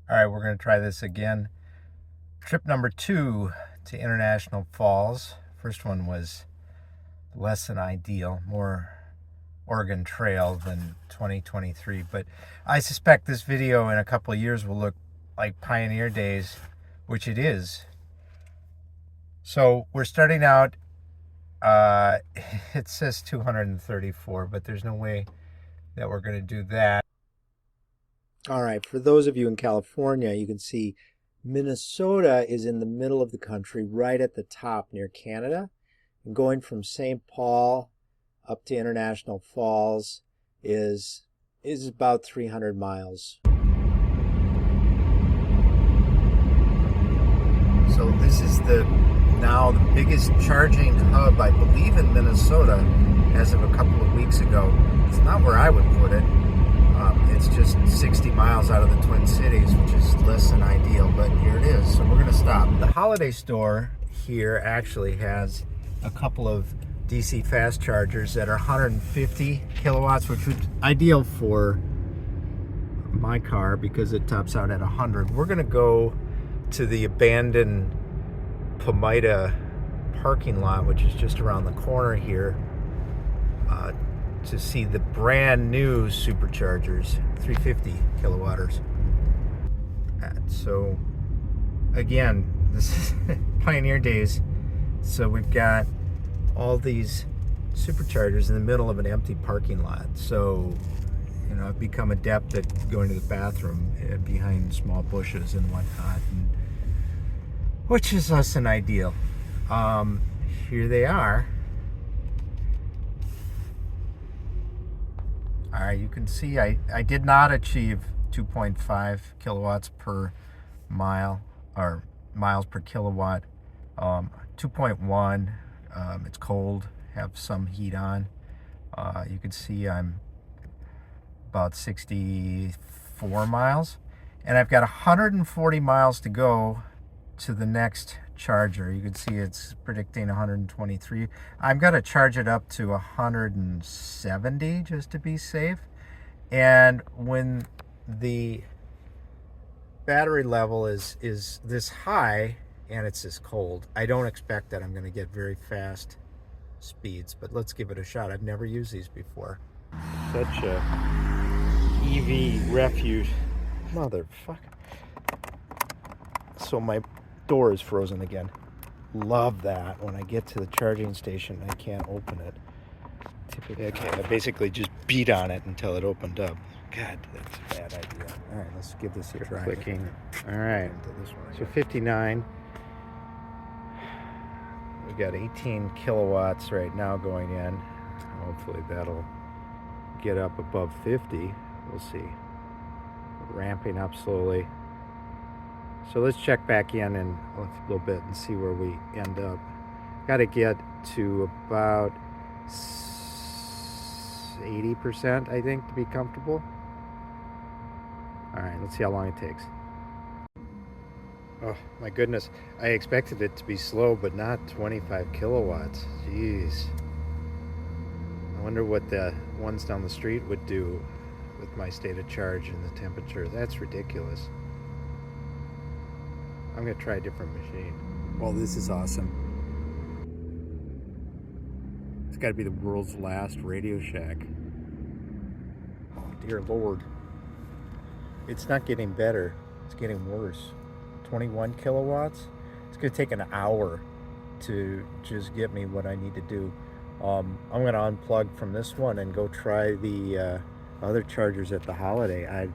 All right, we're going to try this again. Trip number 2 to International Falls. First one was less than ideal, more Oregon Trail than 2023. But I suspect this video in a couple of years will look like Pioneer Days, which it is. So we're starting out, it says 234, but there's no way that we're going to do that. All right, for those of you in California, you can see Minnesota is in the middle of the country, right at the top near Canada. And going from St. Paul up to International Falls is about 300 miles. So this is now the biggest charging hub, I believe, in Minnesota as of a couple of weeks ago. It's not where I would put it. It's just 60 miles out of the Twin Cities, which is less than ideal, but here it is. So we're going to stop. The Holiday store here actually has a couple of DC fast chargers that are 150 kilowatts, which would be ideal for my car because it tops out at 100. We're going to go to the abandoned Pomida parking lot, which is just around the corner here, to see the brand new superchargers, 350 kilowatters. So again, this is Pioneer Days. So we've got all these superchargers in the middle of an empty parking lot. So, you know, I've become adept at going to the bathroom behind small bushes and whatnot, which is less than ideal. Here they are. All right, you can see I did not achieve 2.5 kilowatts per mile, or miles per kilowatt. 2.1, it's cold, have some heat on. You can see I'm about 64 miles, and I've got 140 miles to go to the next charger. You can see it's predicting 123. I'm going to charge it up to 170 just to be safe. And when the battery level is this high and it's this cold, I don't expect that I'm going to get very fast speeds, but let's give it a shot. I've never used these before. Such a EV refuge. Motherfucker. So my door is frozen again. Love that. When I get to the charging station, I can't open it. Okay, I basically just beat on it until it opened up. God, that's a bad idea. All right, let's give this a try. Clicking. All right, so 59. We got 18 kilowatts right now going in. Hopefully that'll get up above 50. We'll see. Ramping up slowly. So let's check back in a little bit and see where we end up. Got to get to about 80%, I think, to be comfortable. All right, let's see how long it takes. Oh my goodness, I expected it to be slow, but not 25 kilowatts. Jeez. I wonder what the ones down the street would do with my state of charge and the temperature. That's ridiculous. I'm going to try a different machine. Well, this is awesome. It's got to be the world's last Radio Shack. Oh, dear Lord. It's not getting better. It's getting worse. 21 kilowatts. It's going to take an hour to just get me what I need to do. I'm going to unplug from this one and go try the other chargers at the Holiday.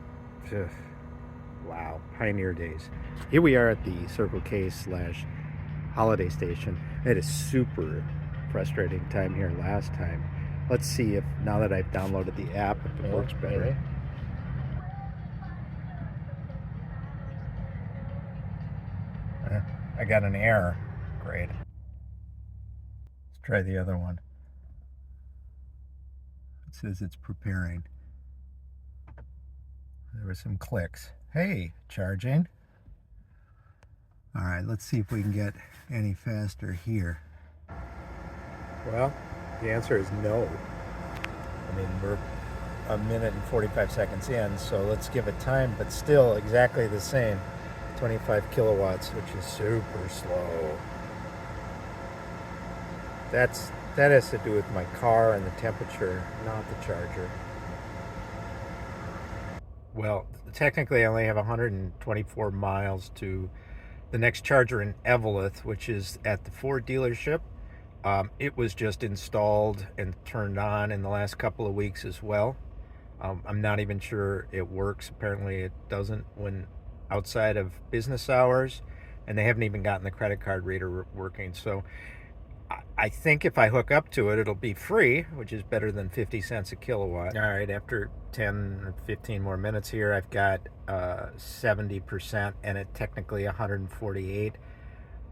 Wow, Pioneer Days. Here we are at the Circle K / Holiday Station. I had a super frustrating time here last time. Let's see if, now that I've downloaded the app, if it works better. I got an error. Great. Let's try the other one. It says it's preparing. There were some clicks. Hey, charging. All right, let's see if we can get any faster here. Well, the answer is no. I mean, we're a minute and 45 seconds in, so let's give it time, but still exactly the same. 25 kilowatts, which is super slow. That has to do with my car and the temperature, not the charger. Well, technically I only have 124 miles to the next charger in Eveleth, which is at the Ford dealership. It was just installed and turned on in the last couple of weeks as well. I'm not even sure it works. Apparently it doesn't when outside of business hours, and they haven't even gotten the credit card reader working. So I think if I hook up to it, it'll be free, which is better than 50 cents a kilowatt. All right, after 10 or 15 more minutes here, I've got 70% and it technically 148.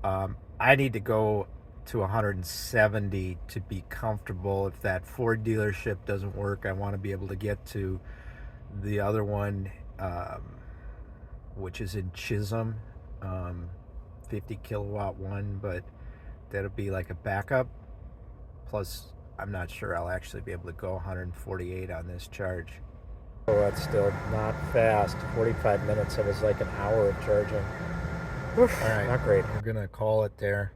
I need to go to 170 to be comfortable. If that Ford dealership doesn't work, I want to be able to get to the other one, which is in Chisholm, 50 kilowatt one, but that'll be like a backup. Plus, I'm not sure I'll actually be able to go 148 on this charge. Oh, that's still not fast. 45 minutes, that was like an hour of charging. Oof, all right, not great. We're gonna call it there,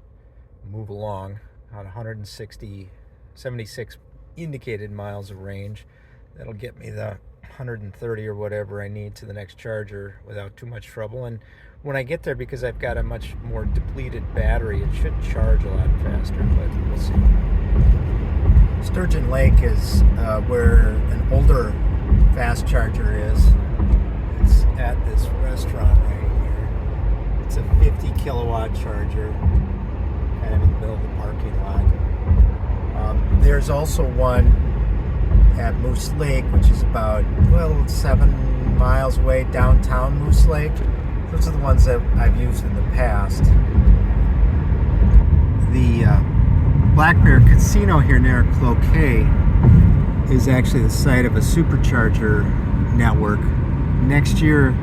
move along on 76 indicated miles of range. That'll get me the 130 or whatever I need to the next charger without too much trouble. And when I get there, because I've got a much more depleted battery, it should charge a lot faster, but we'll see. Sturgeon Lake is where an older fast charger is. It's at this restaurant right here. It's a 50 kilowatt charger, kind of in the middle of the parking lot. There's also one at Moose Lake, which is about 7 miles away, downtown Moose Lake. Those are the ones that I've used in the past. The Black Bear Casino here near Cloquet is actually the site of a supercharger network. Next year,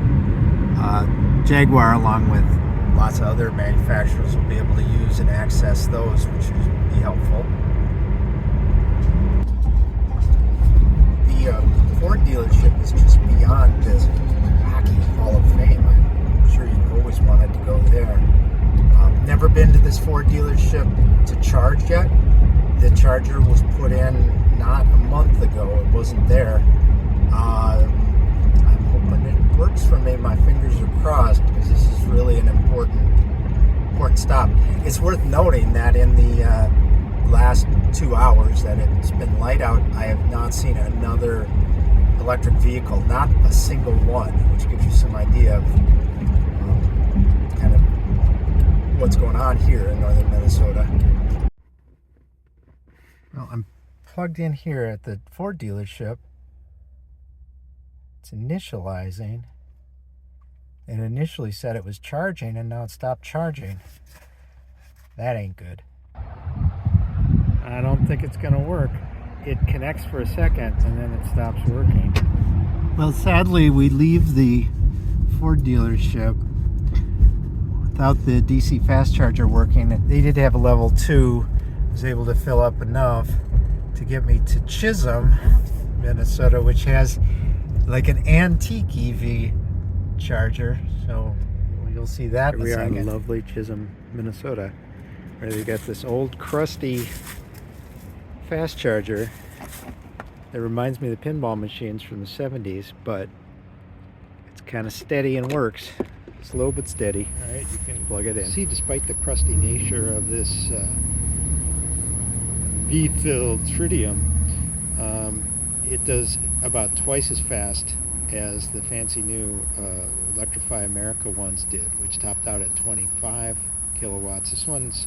Jaguar, along with lots of other manufacturers, will be able to use and access those, which would be helpful. The Ford dealership is just beyond this hockey Hall of Fame. I'm sure you've always wanted to go there. Never been to this Ford dealership to charge yet. The charger was put in not a month ago. It wasn't there. I'm hoping it works for me. My fingers are crossed, because this is really an important stop. It's worth noting that in the last 2 hours that it's been light out, I have not seen another electric vehicle, not a single one, which gives you some idea of kind of what's going on here in northern Minnesota. Well, I'm plugged in here at the Ford dealership. It's initializing. It initially said it was charging, and now it stopped charging. That ain't good. I don't think it's going to work. It connects for a second, and then it stops working. Well, sadly, we leave the Ford dealership without the DC fast charger working. They did have a level 2. I was able to fill up enough to get me to Chisholm, Minnesota, which has like an antique EV charger. So you'll see that in a second. We are in lovely Chisholm, Minnesota, where they got this old crusty fast charger that reminds me of the pinball machines from the 70s, but it's kind of steady and works. Slow but steady. All right, you can plug it in. See, despite the crusty nature of this V-filled tritium, it does about twice as fast as the fancy new Electrify America ones did, which topped out at 25 kilowatts. This one's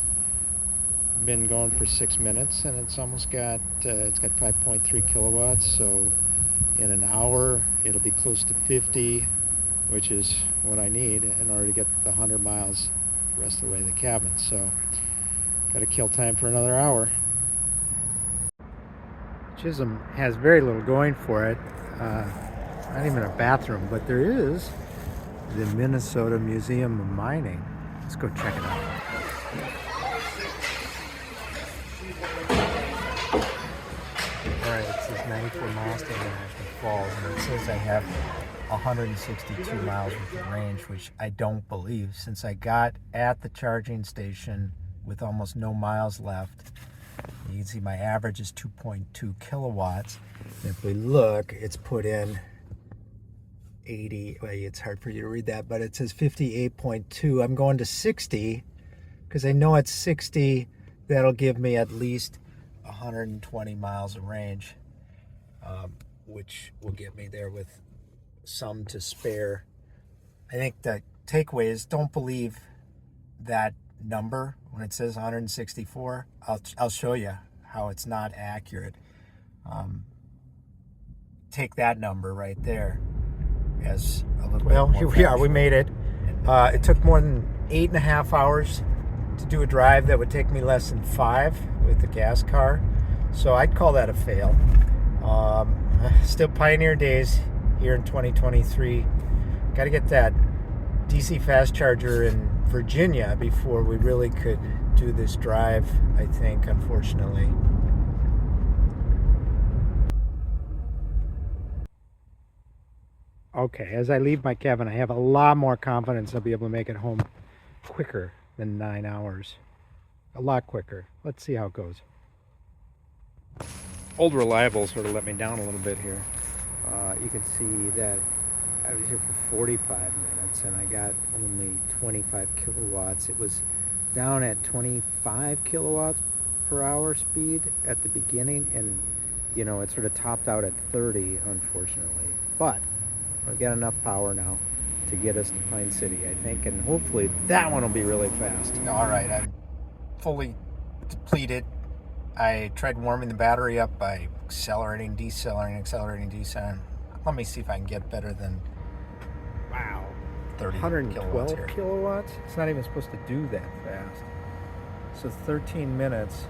been going for 6 minutes, and it's almost got 5.3 kilowatts. So in an hour, it'll be close to 50, which is what I need in order to get the 100 miles the rest of the way to the cabin. So got to kill time for another hour. Chisholm has very little going for it. Not even a bathroom, but there is the Minnesota Museum of Mining. Let's go check it out. All right, it says 94 miles to International Falls, and it says I have 162 miles worth of range, which I don't believe, since I got at the charging station with almost no miles left. You can see my average is 2.2 kilowatts. And if we look, it's put in 80, well, it's hard for you to read that, but it says 58.2. I'm going to 60 because I know at 60 that'll give me at least 120 miles of range, which will get me there with some to spare. I think the takeaway is, don't believe that number when it says 164. I'll show you how it's not accurate. Take that number right there as a little bit more here we are. We made it. It took more than 8.5 hours to do a drive that would take me less than 5 with the gas car. So I'd call that a fail. Still pioneer days here in 2023. Got to get that DC fast charger in Virginia before we really could do this drive, I think, unfortunately. Okay, as I leave my cabin, I have a lot more confidence I'll be able to make it home quicker than 9 hours. A lot quicker. Let's see how it goes. Old Reliable sort of let me down a little bit here. You can see that I was here for 45 minutes and I got only 25 kilowatts. It was down at 25 kilowatts per hour speed at the beginning, and you know, it sort of topped out at 30, unfortunately. But I've got enough power now to get us to Pine City, I think, and hopefully that one will be really fast. All right, I'm fully depleted. I tried warming the battery up by accelerating, decelerating. Let me see if I can get better than, Wow, 30 112 kilowatts here. kilowatts? It's not even supposed to do that fast. So 13 minutes,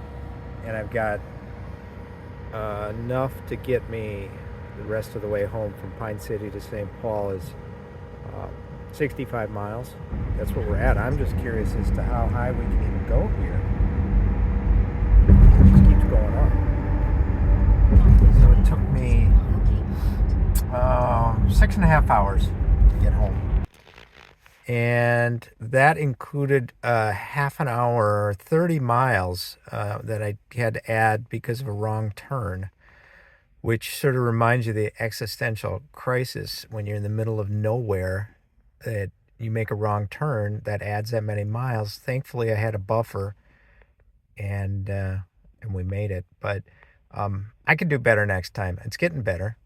and I've got enough to get me the rest of the way home from Pine City to St. Paul is 65 miles. That's what we're at. I'm just curious as to how high we can even go here. It just keeps going up. So it took me 6.5 hours to get home. And that included half an hour, 30 miles that I had to add because of a wrong turn, which sort of reminds you of the existential crisis when you're in the middle of nowhere, that you make a wrong turn that adds that many miles. Thankfully, I had a buffer, and we made it. But I could do better next time. It's getting better.